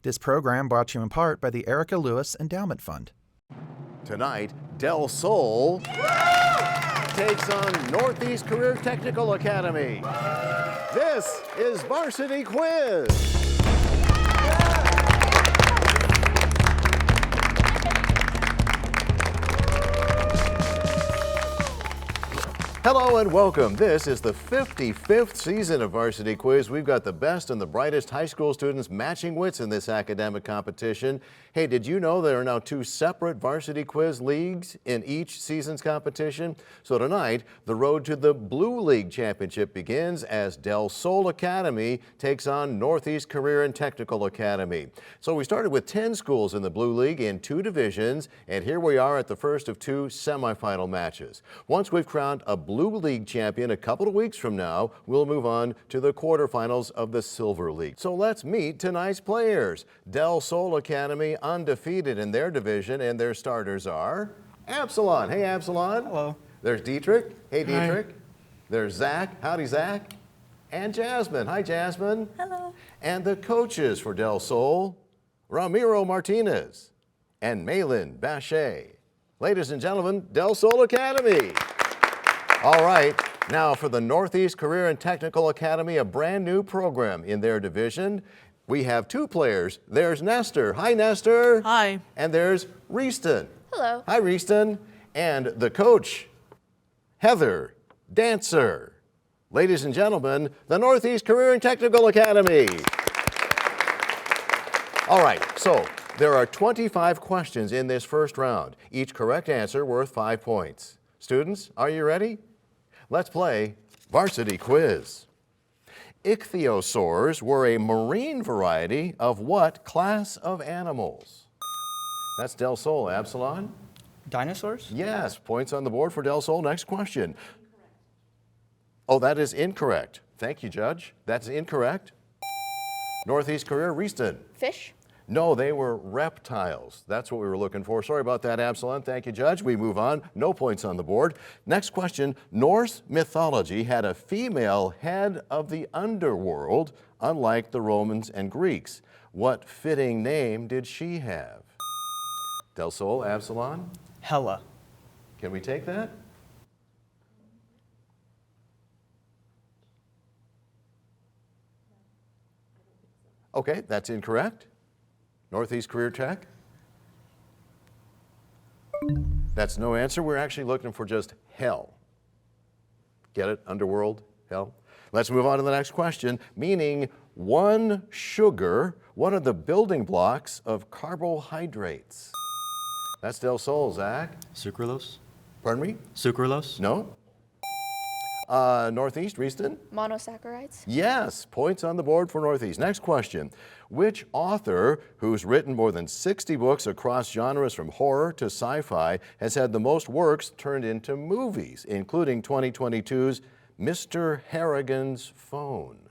This program brought to you in part by the Erica Lewis Endowment Fund. Tonight, Del Sol takes on Northeast Career Technical Academy. This is Varsity Quiz. Hello and welcome. This is the 55th season of Varsity Quiz. We've got the best and the brightest high school students matching wits in this academic competition. Hey, did you know there are now 2 separate Varsity Quiz leagues in each season's competition? So tonight, the road to the Blue League Championship begins as Del Sol Academy takes on Northeast Career and Technical Academy. So we started with 10 schools in the Blue League in 2 divisions, and here we are at the first of 2 semifinal matches. Once we've crowned a Blue League champion a couple of weeks from now, we'll move on to the quarterfinals of the Silver League. So let's meet tonight's players. Del Sol Academy undefeated in their division, and their starters are Absalon. Hey, Absalon. Hello. There's Dietrich. Hey, Dietrich. Hi. There's Zach. Howdy, Zach. And Jasmine. Hi, Jasmine. Hello. And the coaches for Del Sol, Ramiro Martinez and Malin Bachet. Ladies and gentlemen, Del Sol Academy. All right, now for the Northeast Career and Technical Academy, a brand new program in their division. We have 2 players. There's Nestor. Hi, Nestor. Hi. And there's Reeston. Hello. Hi, Reeston. And the coach, Heather Dancer. Ladies and gentlemen, the Northeast Career and Technical Academy. All right, so there are 25 questions in this first round. Each correct answer worth 5 points. Students, are you ready? Let's play Varsity Quiz. Ichthyosaurs were a marine variety of what class of animals? That's Del Sol. Absalon? Dinosaurs? Yes, points on the board for Del Sol. Next question. Oh, that is incorrect. Thank you, Judge. That's incorrect. Northeast Career, Reeston. Fish? No, they were reptiles. That's what we were looking for. Sorry about that, Absalon. Thank you, Judge. We move on. No points on the board. Next question. Norse mythology had a female head of the underworld, unlike the Romans and Greeks. What fitting name did she have? Del Sol, Absalon? Hella. Can we take that? Okay, that's incorrect. Northeast Career Tech? That's no answer. We're actually looking for just hell. Get it? Underworld, hell. Let's move on to the next question. Meaning one sugar, what are the building blocks of carbohydrates? That's Del Sol, Zach. Sucralose? Pardon me? Sucralose? No? Northeast, Reeston? Monosaccharides? Yes, points on the board for Northeast. Next question. Which author, who's written more than 60 books across genres from horror to sci-fi, has had the most works turned into movies, including 2022's Mr. Harrigan's Phone?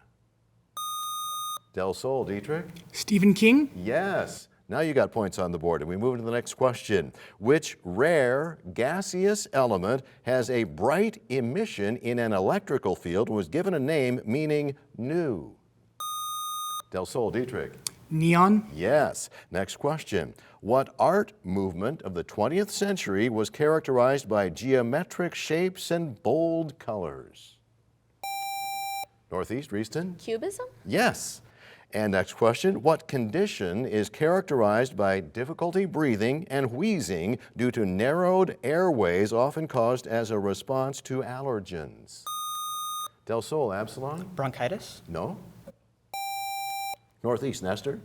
Del Sol, Dietrich? Stephen King? Yes. Now you got points on the board, and we move to the next question. Which rare gaseous element has a bright emission in an electrical field and was given a name meaning new? Del Sol, Dietrich? Neon? Yes. Next question. What art movement of the 20th century was characterized by geometric shapes and bold colors? Northeast, Reeston? Cubism? Yes. And next question, what condition is characterized by difficulty breathing and wheezing due to narrowed airways often caused as a response to allergens? Del Sol, Absalon? Bronchitis? No. Northeast, Nestor?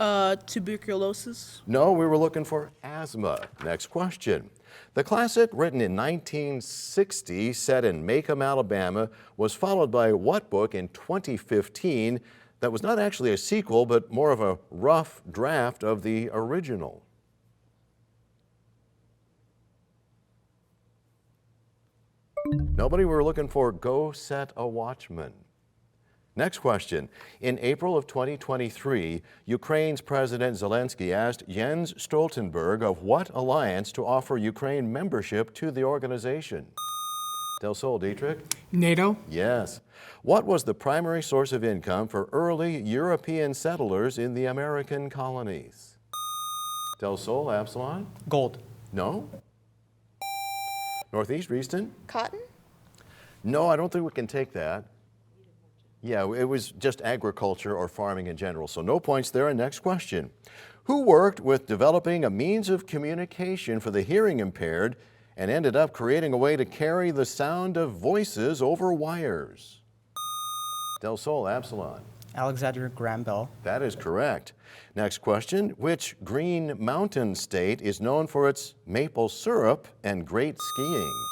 Tuberculosis? No, we were looking for asthma. Next question. The classic, written in 1960, set in Macomb, Alabama, was followed by what book in 2015 that was not actually a sequel, but more of a rough draft of the original? Nobody? We were looking for Go Set a Watchman. Next question. In April of 2023, Ukraine's President Zelensky asked Jens Stoltenberg of what alliance to offer Ukraine membership to the organization? Del Sol, Dietrich? NATO. Yes. What was the primary source of income for early European settlers in the American colonies? Del Sol, Absalon? Gold. No. Northeast, Reeston? Cotton? No, I don't think we can take that. Yeah, it was just agriculture or farming in general, so no points there. And next question. Who worked with developing a means of communication for the hearing impaired and ended up creating a way to carry the sound of voices over wires? Del Sol, Absalon. Alexander Graham Bell. That is correct. Next question. Which Green Mountain state is known for its maple syrup and great skiing?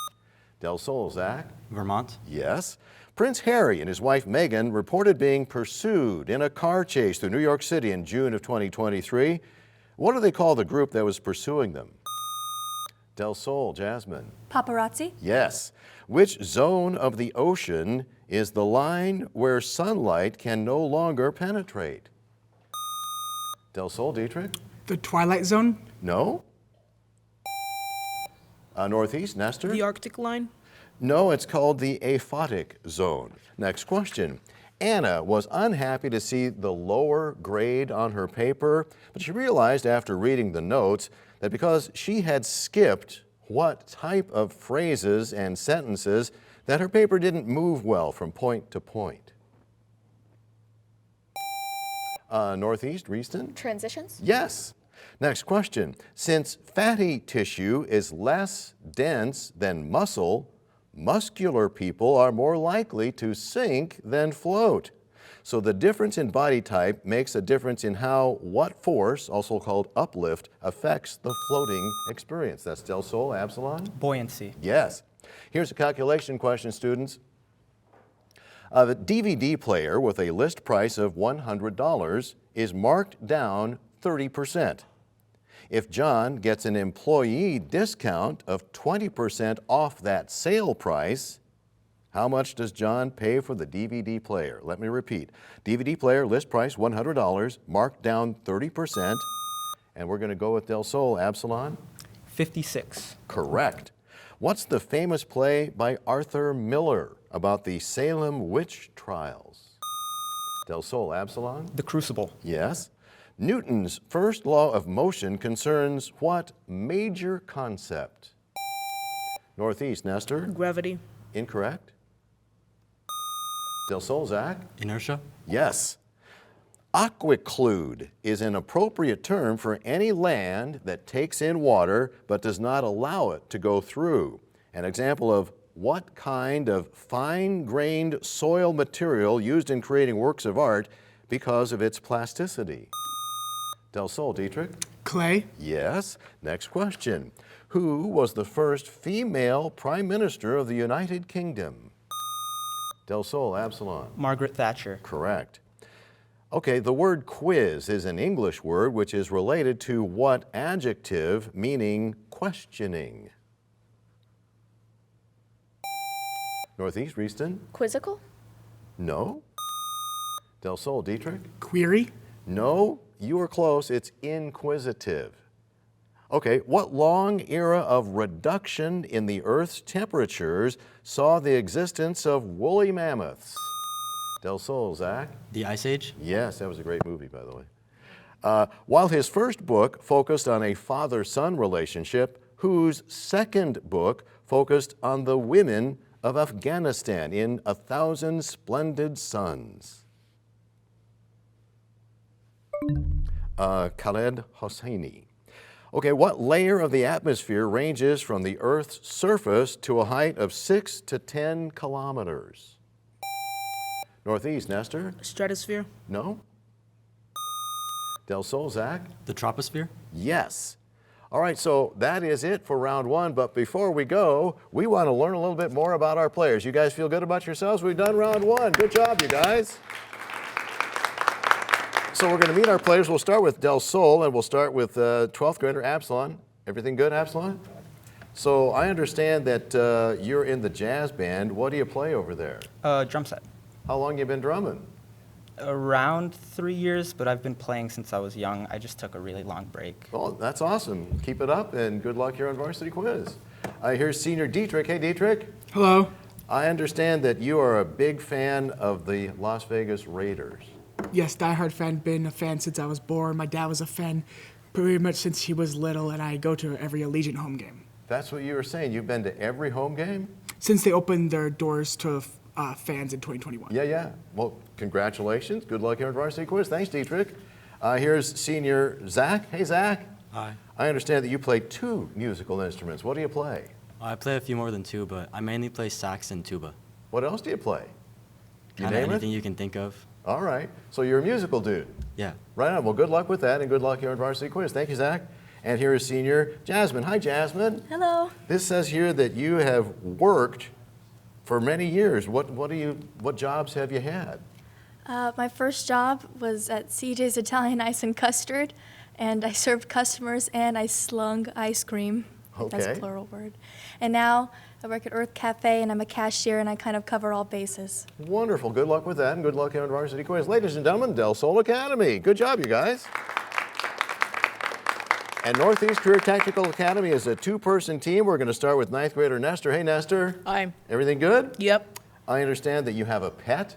Del Sol, Zach? Vermont. Yes. Prince Harry and his wife Meghan reported being pursued in a car chase through New York City in June of 2023. What do they call the group that was pursuing them? Del Sol, Jasmine. Paparazzi? Yes. Which zone of the ocean is the line where sunlight can no longer penetrate? Del Sol, Dietrich? The Twilight Zone. No. Northeast, Nestor? The Arctic line. No, it's called the aphotic zone. Next question. Anna was unhappy to see the lower grade on her paper, but she realized after reading the notes that because she had skipped what type of phrases and sentences, that her paper didn't move well from point to point. Northeast, Reeston? Transitions? Yes. Next question. Since fatty tissue is less dense than muscle, muscular people are more likely to sink than float. So the difference in body type makes a difference in how what force, also called uplift, affects the floating experience. That's Del Sol, Absalon? Buoyancy. Yes. Here's a calculation question, students. The DVD player with a list price of $100 is marked down 30%. If John gets an employee discount of 20% off that sale price, how much does John pay for the DVD player? Let me repeat. DVD player, list price $100, marked down 30%. And we're going to go with Del Sol, Absalon? 56. Correct. What's the famous play by Arthur Miller about the Salem witch trials? Del Sol, Absalon? The Crucible. Yes. Newton's first law of motion concerns what major concept? Northeast, Nestor? Gravity. Incorrect. Del Sol, Zach? Inertia. Yes. Aquiclude is an appropriate term for any land that takes in water but does not allow it to go through. An example of what kind of fine-grained soil material used in creating works of art because of its plasticity? Del Sol, Dietrich? Clay. Yes. Next question. Who was the first female Prime Minister of the United Kingdom? Del Sol, Absalon? Margaret Thatcher. Correct. Okay, the word quiz is an English word which is related to what adjective meaning questioning? Northeast, Reeston? Quizzical? No. Del Sol, Dietrich? Query. No, you were close. It's inquisitive. Okay, what long era of reduction in the Earth's temperatures saw the existence of woolly mammoths? Del Sol, Zach? The Ice Age. Yes, that was a great movie, by the way. While his first book focused on a father-son relationship, whose second book focused on the women of Afghanistan in 1,000 Splendid Suns? Khaled Hosseini. Okay, what layer of the atmosphere ranges from the Earth's surface to a height of 6 to 10 kilometers? Northeast, Nestor? Stratosphere. No? Del Sol, Zach? The Troposphere. Yes. All right, so that is it for round one, but before we go, we want to learn a little bit more about our players. You guys feel good about yourselves? We've done round one. Good job, you guys. So we're going to meet our players. We'll start with Del Sol, and we'll start with 12th grader Absalon. Everything good, Absalon? So I understand that you're in the jazz band. What do you play over there? Drum set. How long you been drumming? Around 3 years, but I've been playing since I was young. I just took a really long break. Well, that's awesome. Keep it up, and good luck here on Varsity Quiz. Here's Senior Dietrich. Hey, Dietrich. Hello. I understand that you are a big fan of the Las Vegas Raiders. Yes, diehard fan. Been a fan since I was born. My dad was a fan pretty much since he was little, and I go to every Allegiant home game. That's what you were saying. You've been to every home game? Since they opened their doors to fans in 2021. Yeah. Well, congratulations. Good luck here on Varsity Quiz. Thanks, Dietrich. Here's Senior Zach. Hey, Zach. Hi. I understand that you play 2 musical instruments. What do you play? I play a few more than 2, but I mainly play sax and tuba. What else do you play? You Kind of name anything it? you can think of. All right. So you're a musical dude. Yeah. Right on. Well, good luck with that, and good luck here on Varsity Quiz. Thank you, Zach. And here is Senior Jasmine. Hi, Jasmine. Hello. This says here that you have worked for many years. What jobs have you had? My first job was at CJ's Italian Ice and Custard, and I served customers and I slung ice cream. That's Okay. a plural word. And now I work at Earth Cafe, and I'm a cashier, and I kind of cover all bases. Wonderful. Good luck with that, and good luck here on Varsity Quiz. Ladies and gentlemen, Del Sol Academy. Good job, you guys. And Northeast Career Technical Academy is a 2-person team. We're going to start with 9th grader Nestor. Hey, Nestor. Hi. Everything good? Yep. I understand that you have a pet.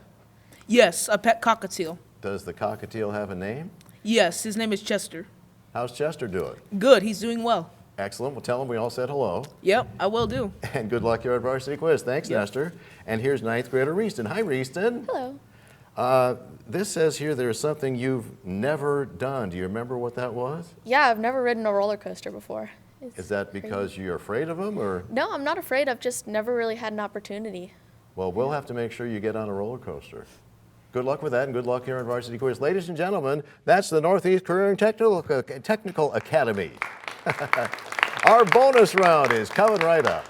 Yes, a pet cockatiel. Does the cockatiel have a name? Yes, his name is Chester. How's Chester doing? Good, he's doing well. Excellent. Well, tell him we all said hello. Yep, I will do. And good luck here at Varsity Quiz. Thanks, Yep. Nestor. And here's 9th grader Reeston. Hi, Reeston. Hello. This says here there's something you've never done. Do you remember what that was? Yeah, I've never ridden a roller coaster before. Is that because you're afraid of them, or? No, I'm not afraid. I've just never really had an opportunity. Well, we'll have to make sure you get on a roller coaster. Good luck with that, and good luck here on Varsity Quiz. Ladies and gentlemen, that's the Northeast Career and Technical Academy. Our bonus round is coming right up.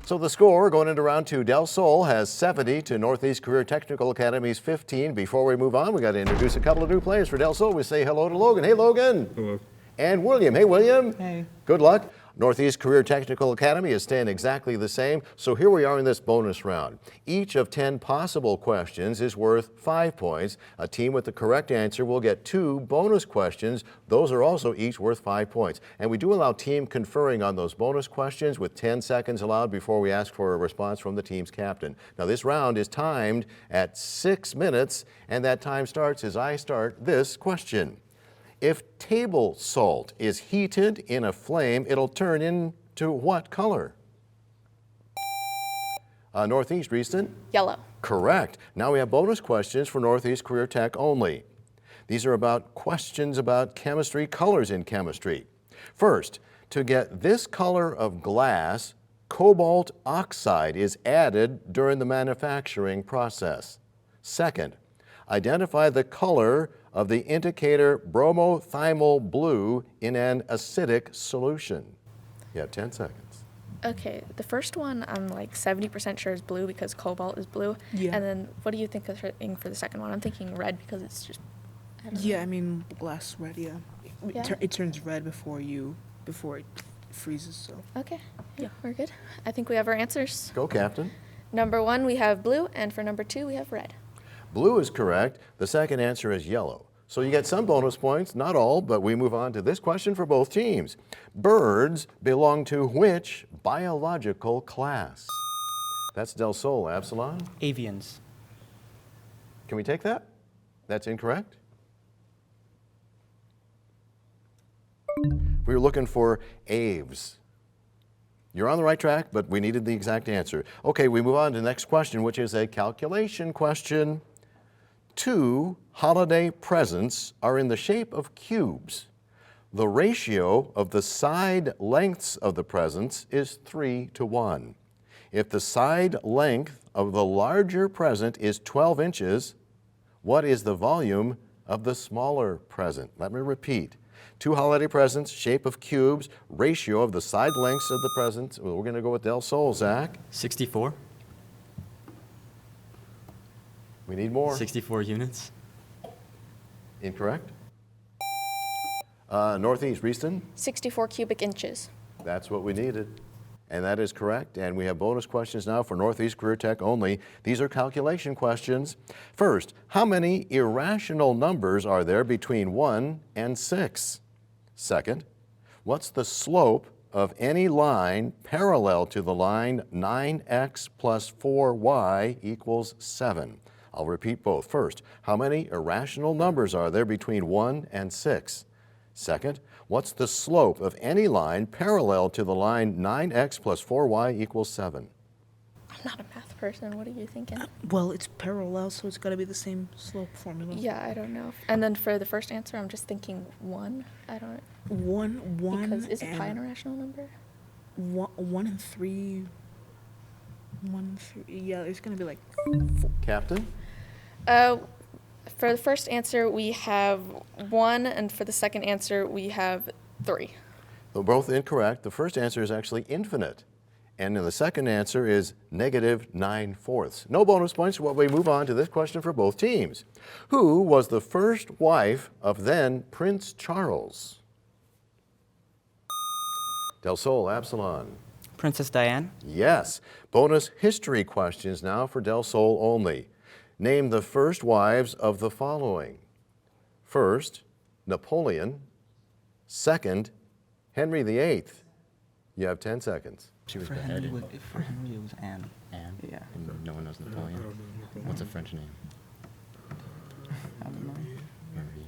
So the score going into round 2, Del Sol has 70 to Northeast Career Technical Academy's 15. Before we move on, we got to introduce a couple of new players for Del Sol. We say hello to Logan. Hey, Logan. Hello. And William. Hey, William. Hey. Good luck. Northeast Career Technical Academy is staying exactly the same. So here we are in this bonus round. Each of 10 possible questions is worth 5 points. A team with the correct answer will get 2 bonus questions. Those are also each worth 5 points. And we do allow team conferring on those bonus questions with 10 seconds allowed before we ask for a response from the team's captain. Now this round is timed at 6 minutes, and that time starts as I start this question. If table salt is heated in a flame, it'll turn into what color? Northeast, Reeston? Yellow. Correct. Now we have bonus questions for Northeast Career Tech only. These are about questions about chemistry, colors in chemistry. First, to get this color of glass, cobalt oxide is added during the manufacturing process. Second, identify the color of the indicator bromothymol blue in an acidic solution. You have 10 seconds. Okay, the first one I'm like 70% sure is blue because cobalt is blue. Yeah. And then what do you think of for the second one? I'm thinking red because it's just. I don't know. Yeah, I mean, glass red, yeah. Yeah. It turns red before it freezes, so. Okay, yeah, we're good. I think we have our answers. Go, Captain. Number 1, we have blue, and for number 2, we have red. Blue is correct. The second answer is yellow. So you get some bonus points, not all, but we move on to this question for both teams. Birds belong to which biological class? That's Del Sol. Absalon? Avians. Can we take that? That's incorrect. We were looking for aves. You're on the right track, but we needed the exact answer. Okay, we move on to the next question, which is a calculation question. 2 holiday presents are in the shape of cubes. The ratio of the side lengths of the presents is 3:1. If the side length of the larger present is 12 inches, what is the volume of the smaller present? Let me repeat. 2 holiday presents, shape of cubes, ratio of the side lengths of the presents. Well, we're going to go with Del Sol. Zach? 64? We need more. 64 units? Incorrect. Northeast, Reeston? 64 cubic inches. That's what we needed. And that is correct. And we have bonus questions now for Northeast Career Tech only. These are calculation questions. First, how many irrational numbers are there between 1 and 6? Second, what's the slope of any line parallel to the line 9x plus 4y equals 7? I'll repeat both. First, how many irrational numbers are there between 1 and 6? Second, what's the slope of any line parallel to the line 9x plus 4y equals 7? I'm not a math person. What are you thinking? Well, it's parallel, so it's got to be the same slope formula. Yeah, I don't know. And then for the first answer, I'm just thinking 1. I don't. One, Because is and pi an irrational number? 1 and 3. 1, 3. Yeah, it's gonna be like Captain? For the first answer, we have 1, and for the second answer, we have 3. They're both incorrect. The first answer is actually infinite. And then the second answer is -9/4. No bonus points while we move on to this question for both teams. Who was the first wife of then Prince Charles? Del Sol, Absalon. Princess Diane. Yes. Bonus history questions now for Del Sol only. Name the first wives of the following. First, Napoleon. Second, Henry VIII. You have 10 seconds. She was For beheaded. Henry, it was Anne. Anne? Yeah. And no one knows Napoleon? What's a French name? I don't know. Marie.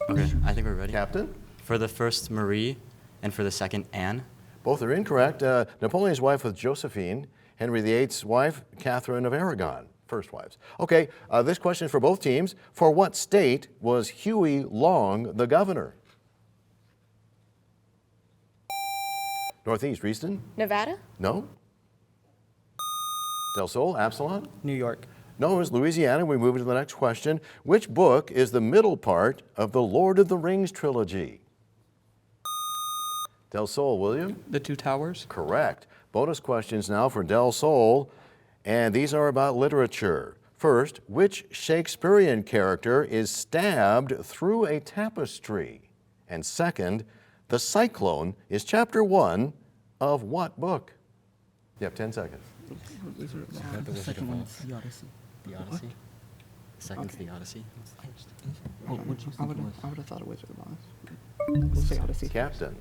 Okay, I think we're ready. Captain? For the first, Marie, and for the second, Anne. Both are incorrect. Napoleon's wife was Josephine. Henry VIII's wife, Catherine of Aragon. First wives. Okay, this question is for both teams. For what state was Huey Long the governor? Northeast, Reeston? Nevada? No? Del Sol, Absalon? New York. No, it was Louisiana. We move to the next question. Which book is the middle part of the Lord of the Rings trilogy? Del Sol, William? The Two Towers. Correct. Bonus questions now for Del Sol, and these are about literature. First, which Shakespearean character is stabbed through a tapestry? And second, the Cyclone is chapter 1 of what book? You have 10 seconds. The second one's the Odyssey. The Odyssey? The second's the Odyssey. I would have thought it was Odyssey. We'll say Odyssey. Captain.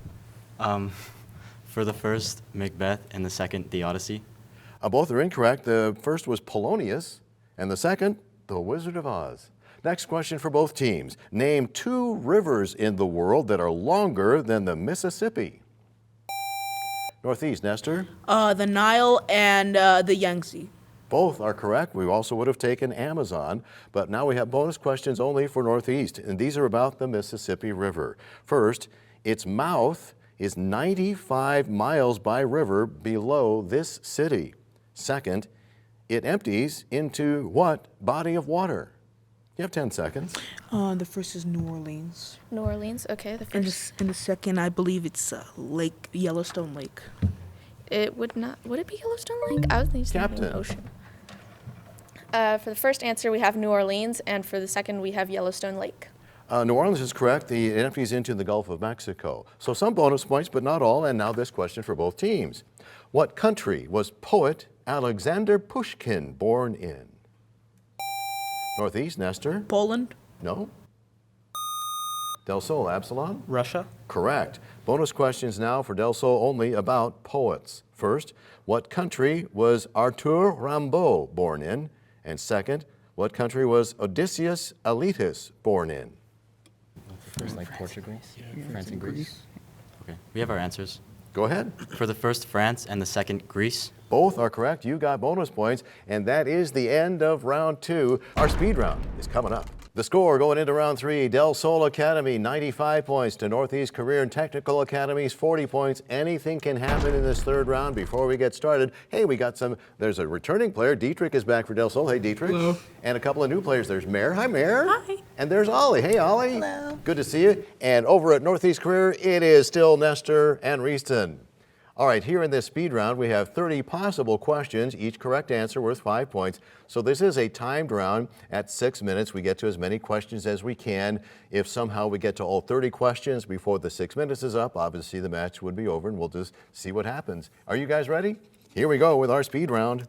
For the first, Macbeth, and the second, the Odyssey. Both are incorrect. The first was Polonius, and the second, the Wizard of Oz. Next question for both teams. Name 2 rivers in the world that are longer than the Mississippi. Northeast, Nestor? the Nile and the Yangtze. Both are correct. We also would have taken Amazon, but now we have bonus questions only for Northeast, and these are about the Mississippi River. First, its mouth is 95 miles by river below this city. Second, it empties into what body of water? You have 10 seconds. The first is New Orleans. New Orleans? Okay, the And first. the second, I believe it's Lake Yellowstone Lake. It would not. Would it be Yellowstone Lake? I was thinking Captain. ocean. For the first answer, we have New Orleans, and for the second, we have Yellowstone Lake. New Orleans is correct. It empties into the Gulf of Mexico. So some bonus points, but not all. And now this question for both teams. What country was poet Alexander Pushkin born in? Northeast, Nestor? Poland. No? Del Sol, Absalon? Russia. Correct. Bonus questions now for Del Sol only about poets. First, what country was Arthur Rimbaud born in? And second, what country was Odysseus Aletus born in? First, like Portugal, France, and Greece. Okay, we have our answers. Go ahead. For the first, France, and the second, Greece. Both are correct. You got bonus points, and that is the end of round 2. Our speed round is coming up. The score going into round 3, Del Sol Academy 95 points to Northeast Career and Technical Academies 40 points. Anything can happen in this third round. Before we get started, hey, there's a returning player. Dietrich is back for Del Sol. Hey, Dietrich. Hello. And a couple of new players. There's Mare. Hi, Mare. Hi. And there's Ollie. Hey, Ollie. Hello. Good to see you. And over at Northeast Career, it is still Nestor and Reeston. All right, here in this speed round, we have 30 possible questions, each correct answer worth 5 points. So this is a timed round. At 6 minutes, we get to as many questions as we can. If somehow we get to all 30 questions before the 6 minutes is up, obviously the match would be over and we'll just see what happens. Are you guys ready? Here we go with our speed round.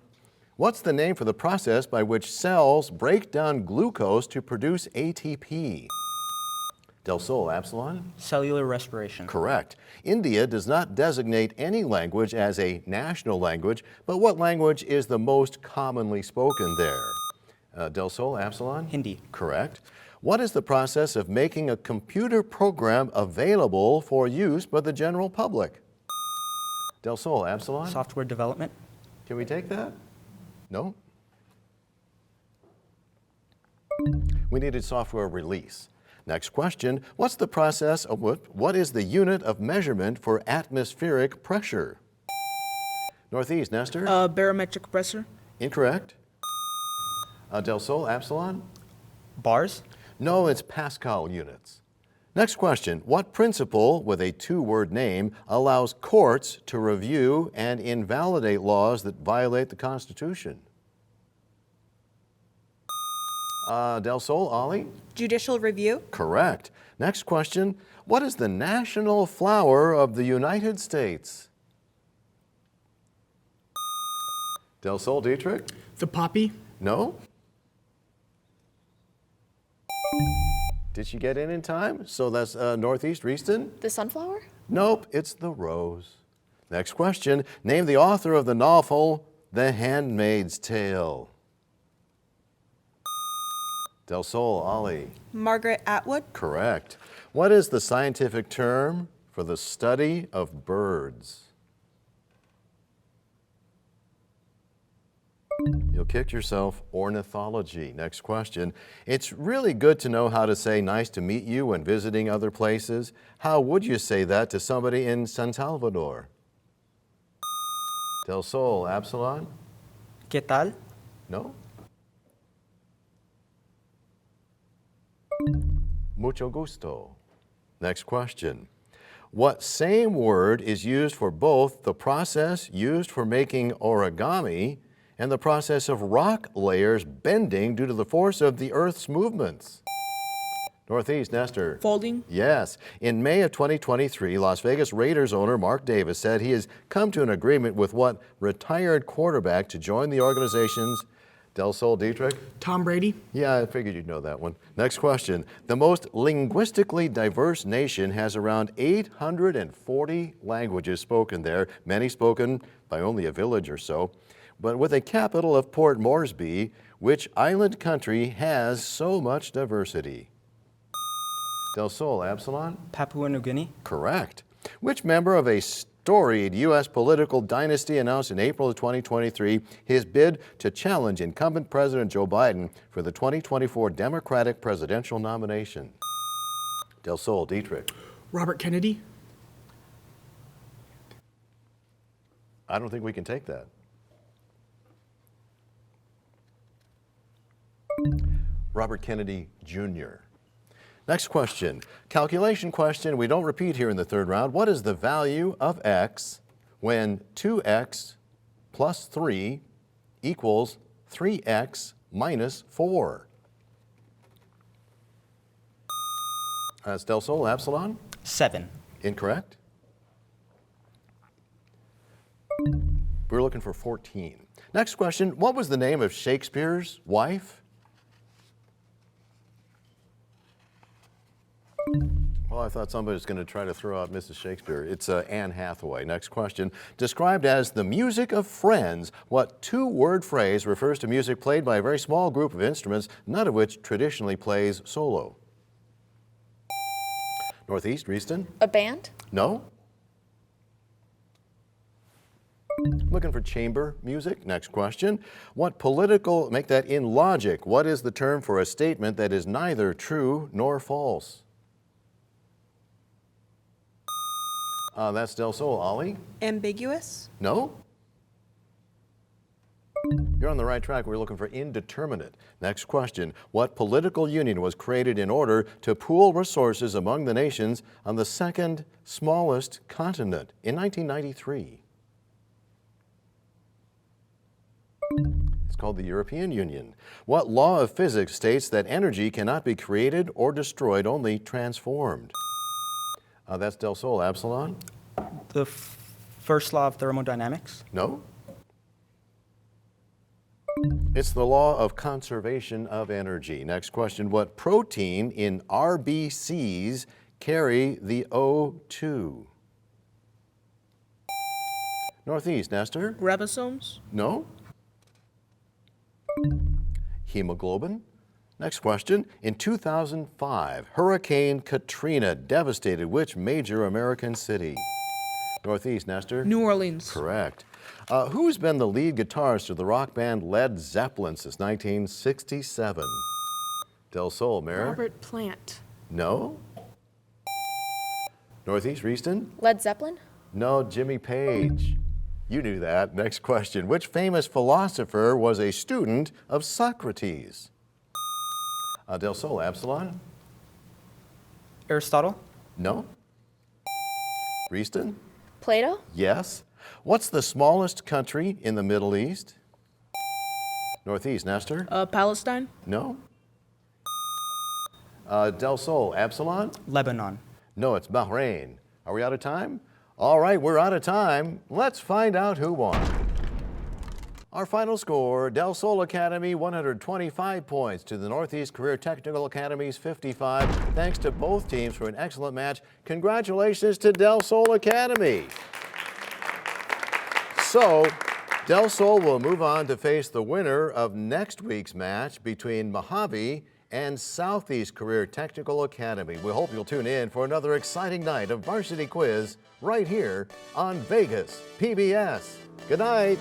What's the name for the process by which cells break down glucose to produce ATP? Del Sol, Absalon? Cellular respiration. Correct. India does not designate any language as a national language, but what language is the most commonly spoken there? Del Sol, Absalon? Hindi. Correct. What is the process of making a computer program available for use by the general public? Del Sol, Absalon? Software development. Can we take that? No? We needed software release. Next question, what's the process of what is the unit of measurement for atmospheric pressure? Northeast, Nestor? Barometric pressure. Incorrect. Del Sol, Absalon? Bars. No, it's Pascal units. Next question, what principle with a two-word name allows courts to review and invalidate laws that violate the Constitution? Del Sol, Ollie? Judicial review. Correct. Next question. What is the national flower of the United States? Del Sol, Dietrich? The poppy. No? Did she get in time? So that's Northeast, Reeston? The sunflower? Nope, it's the rose. Next question. Name the author of the novel The Handmaid's Tale. Del Sol, Ollie. Margaret Atwood. Correct. What is the scientific term for the study of birds? You'll kick yourself. Ornithology. Next question. It's really good to know how to say nice to meet you when visiting other places. How would you say that to somebody in San Salvador? Del Sol, Absalon? ¿Qué tal? No? Mucho gusto. Next question. What same word is used for both the process used for making origami and the process of rock layers bending due to the force of the Earth's movements? Northeast, Nestor. Folding. Yes. In May of 2023, Las Vegas Raiders owner Mark Davis said he has come to an agreement with what retired quarterback to join the organization's Del Sol, Dietrich? Tom Brady. Yeah, I figured you'd know that one. Next question. The most linguistically diverse nation has around 840 languages spoken there, many spoken by only a village or so. But with a capital of Port Moresby, which island country has so much diversity? Del Sol, Absalon? Papua New Guinea. Correct. Which member of a storied U.S. political dynasty announced in April of 2023 his bid to challenge incumbent President Joe Biden for the 2024 Democratic presidential nomination? Del Sol, Dietrich. Robert Kennedy. I don't think we can take that. Robert Kennedy Jr. Next question. Calculation question we don't repeat here in the third round. What is the value of x when 2x plus 3 equals 3x minus 4? That's Del Sol, Absalon? 7. Incorrect. We're looking for 14. Next question. What was the name of Shakespeare's wife? Well, I thought somebody was going to try to throw out Mrs. Shakespeare. It's Anne Hathaway. Next question. Described as the music of friends, what two-word phrase refers to music played by a very small group of instruments, none of which traditionally plays solo? Northeast, Reeston? A band? No? Looking for chamber music. Next question. What political, make that in logic, what is the term for a statement that is neither true nor false? That's Del Sol. Ollie? Ambiguous. No? You're on the right track. We're looking for indeterminate. Next question. What political union was created in order to pool resources among the nations on the second smallest continent in 1993? It's called the European Union. What law of physics states that energy cannot be created or destroyed, only transformed? That's Del Sol. Absalon? The first law of thermodynamics. No? It's the law of conservation of energy. Next question. What protein in RBCs carry the O2? Northeast, Nestor? Ribosomes? No? Hemoglobin? Next question. In 2005, Hurricane Katrina devastated which major American city? Northeast, Nestor? New Orleans. Correct. Who's been the lead guitarist of the rock band Led Zeppelin since 1967? Del Sol, Mayor? Robert Plant. No? Northeast, Reeston? Led Zeppelin? No, Jimmy Page. You knew that. Next question. Which famous philosopher was a student of Socrates? Del Sol, Absalon? Aristotle. No? Reeston? Plato? Yes. What's the smallest country in the Middle East? Northeast, Nestor? Palestine? No? Del Sol, Absalon? Lebanon. No, it's Bahrain. Are we out of time? All right, we're out of time. Let's find out who won. Our final score, Del Sol Academy 125 points to the Northeast Career Technical Academy's 55. Thanks to both teams for an excellent match. Congratulations to Del Sol Academy. So, Del Sol will move on to face the winner of next week's match between Mojave and Southeast Career Technical Academy. We hope you'll tune in for another exciting night of Varsity Quiz right here on Vegas PBS. Good night.